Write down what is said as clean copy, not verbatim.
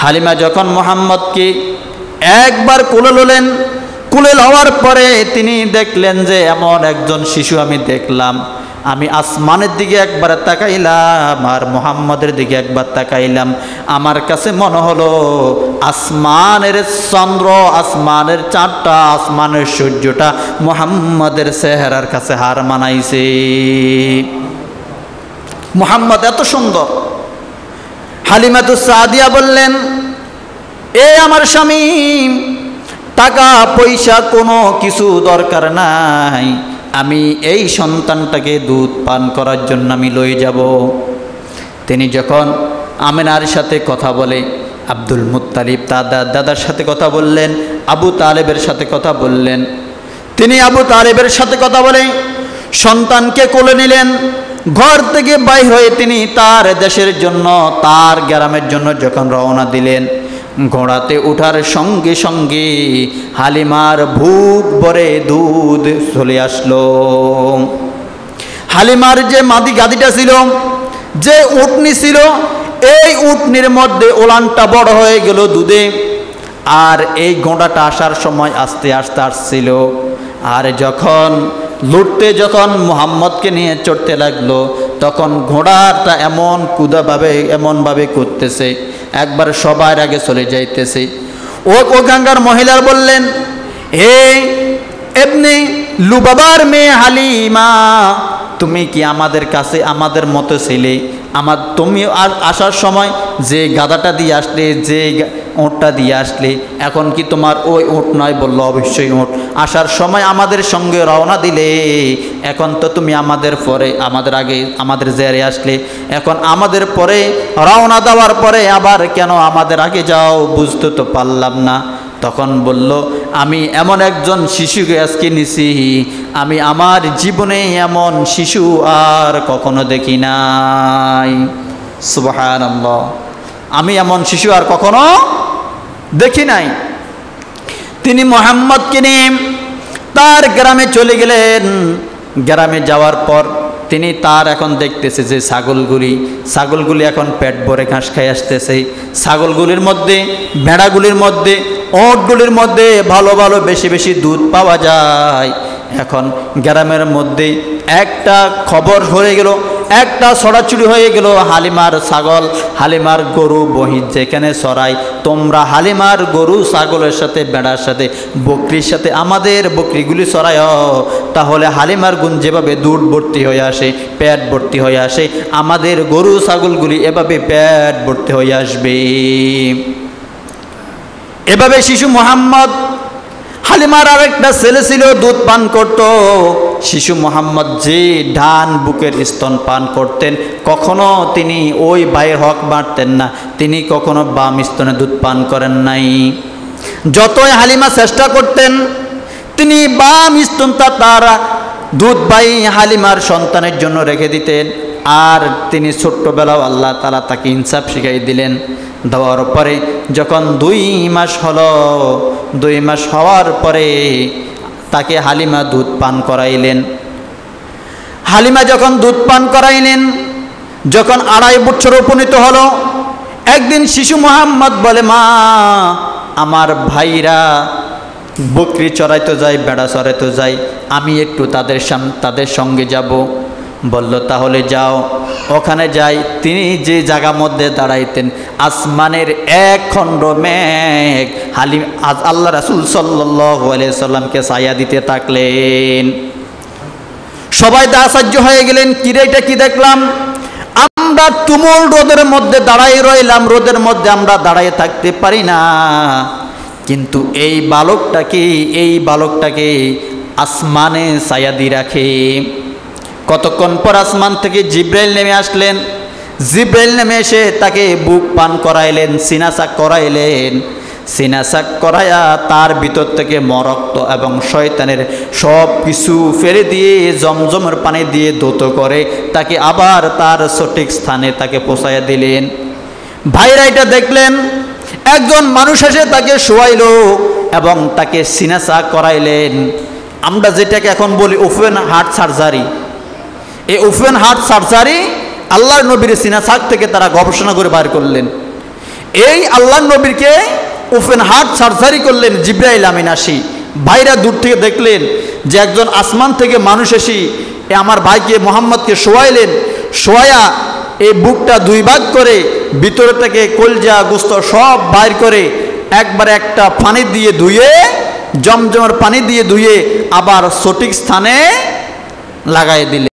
হালিমা যখন মুহাম্মদকে একবার কোলে ললেন, কোলে লওয়ার পরে তিনি দেখলেন যে এমন একজন শিশু আমি দেখলাম। আমি আসমানের দিকে একবার তাকাইলাম আর মুহাম্মদের দিকে একবার তাকাইলাম। আমার কাছে মনে হলো আসমানের চন্দ্র, আসমানের চাঁদটা, আসমানের সূর্যটা মুহাম্মদের চেহারার কাছে হার মানাইছে। মুহাম্মদ এত সুন্দর। হালিমাতুস সাদিয়া বললেন, এ আমার স্বামী, টাকা পয়সা কোনো কিছু দরকার নাই, আমি এই সন্তানটাকে দুধ পান করার জন্য আমি লয়ে যাব। তিনি যখন আমিনার সাথে কথা বলে, আব্দুল মুত্তালিব তার দাদার সাথে কথা বললেন, আবু তালেবের সাথে কথা বললেন। তিনি আবু তালেবের সাথে কথা বলে সন্তানকে কোলে নিলেন। ঘর থেকে বাইর হয়ে তিনি তার দেশের জন্য, তার গ্রামের জন্য যখন রওনা দিলেন, ঘোড়াতে ওঠার সঙ্গে সঙ্গে হালিমার বুক ভরে দুধ চলে আসলো। হালিমার যে মাদি গাদিটা ছিল, যে উটনি ছিল, এই উটনির মধ্যে ওলানটা বড় হয়ে গেল দুধে। আর এই ঘোড়াটা আসার সময় আস্তে আস্তে আসছিল। আর যখন লুটতে যখন মুহাম্মদকে নিয়ে চড়তে লাগলো, তখন ঘোড়াটা এমনভাবে করতেছে, একবার সবার আগে চলে যাইতেছে। ওখানকার মহিলার বললেন, হে এমনি লুবাবার মেয়ে হালিমা, তুমি কি আমাদের কাছে আমাদের মতো ছিলে? তুমি আসার সময় যে গাধাটা দিয়ে আসলে, যে ওঁটটা দিয়ে আসলে, এখন কি তোমার ওই ওঁট নয়? বললো, অবশ্যই ওঁট। আসার সময় আমাদের সঙ্গে রওনা দিলে, এখন তো তুমি আমাদের পরে, আমাদের আগে আমাদের জেরে আসলে, এখন আমাদের পরে রওনা দেওয়ার পরে আবার কেন আমাদের আগে যাও? বুঝতে তো পারলাম না। তখন বলল, আমি এমন একজন শিশুকে আজকে নিছি, আমি আমার জীবনে এমন শিশু আর কখনো দেখি নাই। সুবহানাল্লাহ, আমি এমন শিশু আর কখনো দেখি নাই। তিনি মুহাম্মদকে নিয়ে তার গ্রামে চলে গেলেন। গ্রামে যাওয়ার পর তিনি তার এখন দেখতেছে যে ছাগলগুলি এখন পেট ভরে ঘাস খাই আসতেছে। ছাগলগুলির মধ্যে, ভেড়াগুলির মধ্যে, ওঁটগুলির মধ্যে ভালো ভালো বেশি বেশি দুধ পাওয়া যায়। এখন গ্রামের মধ্যে একটা খবর হয়ে গেল, একটা ছড়াছড়ি হয়ে গেল, হালিমার ছাগল, হালিমার গরু বহির যেখানে চড়াই, তোমরা হালিমার গরু ছাগলের সাথে, বেড়ার সাথে, বকরির সাথে আমাদের বকরিগুলি চড়ায়, তাহলে হালিমার গুণ যেভাবে দুধ ভর্তি হয়ে আসে, পেট ভর্তি হয়ে আসে, আমাদের গরু ছাগলগুলি এভাবে পেট ভর্তি হয়ে আসবে। এভাবে শিশু মুহাম্মদ, হালিমার আরেকটা ছেলে ছিল, দুধ পান করত। শিশু মুহাম্মদ যে ডান বুকের স্তন পান করতেন, কখনো তিনি ওই ভাইয়ের হক বাড়তেন না, তিনি কখনো বাম স্তনে দুধ পান করেন নাই। যতই হালিমা চেষ্টা করতেন, তিনি বাম স্তনটা তার দুধ ভাই হালিমার সন্তানের জন্য রেখে দিতেন। আর তিনি ছোট্টবেলাও আল্লাহ তাআলা তাকে ইনসাফ শিখাই দিলেন। দেওয়ার পরে যখন 2 মাস হলো, 2 মাস হওয়ার পরে তাকে হালিমা দুধ পান করাইলেন। হালিমা যখন দুধ পান করাইলেন, যখন 2.5 বছর উপনীত হলো, একদিন শিশু মুহাম্মদ বলে, মা, আমার ভাইরা বকরি চড়াইতে যায়, বেড়া চড়াইতে যায়, আমি একটু তাদের সঙ্গে যাব। বলল, তাহলে যাও। ওখানে যাই। তিনি যে জায়গার মধ্যে দাঁড়াইতেন, আসমানের এক খণ্ড মেঘ আল্লাহ রাসূল সাল্লাল্লাহু আলাইহি সাল্লামকে ছায়া দিতে থাকলেন। সবাই আশ্চর্য হয়ে গেলেন, কিরে এটা কি দেখলাম? আমরা তুমুল রোদের মধ্যে দাঁড়াই রইলাম, রোদের মধ্যে আমরা দাঁড়াই থাকতে পারি না, কিন্তু এই বালকটাকে আসমানে ছায়া দিয়ে রাখে। কতক্ষণ পর আসমান থেকে জিব্রাইল নেমে আসলেন। জিব্রাইল নেমে এসে তাকে বুক পান করাইলেন, সিনাসাক করাইলেন। সিনাসাক করাইয়া তার ভিতর থেকে মরক্ত এবং শয়তানের সব কিছু ফেলে দিয়ে জমজমের পানি দিয়ে ধৌত করে তাকে আবার তার সঠিক স্থানে তাকে পৌঁছাইয়া দিলেন। ভাইরা এটা দেখলেন, একজন মানুষ এসে তাকে শোয়াইল এবং তাকে সিনাসাক করাইলেন। আমরা যেটাকে এখন বলি ওপেন হার্ট সার্জারি, এই ওপেন হার্ট সার্জারি আল্লাহর নবীর সিনাসাক থেকে তারা গবেষণা করে বার করলেন। এই আল্লাহ নবীকে ওপেন হার্ট সার্জারি করলেন জিব্রাইল আমিন আসি। ভাইরা দূর থেকে দেখলেন যে একজন আসমান থেকে মানুষ এসে আমার ভাইকে মোহাম্মদকে শোয়াইলেন, শোয়া এই বুকটা দুই ভাগ করে ভিতর থেকে কলজা গোস্ত সব বাইর করে একবারে একটা পানি দিয়ে ধুয়ে, জমজমের পানি দিয়ে ধুয়ে আবার সঠিক স্থানে লাগাই দিলেন।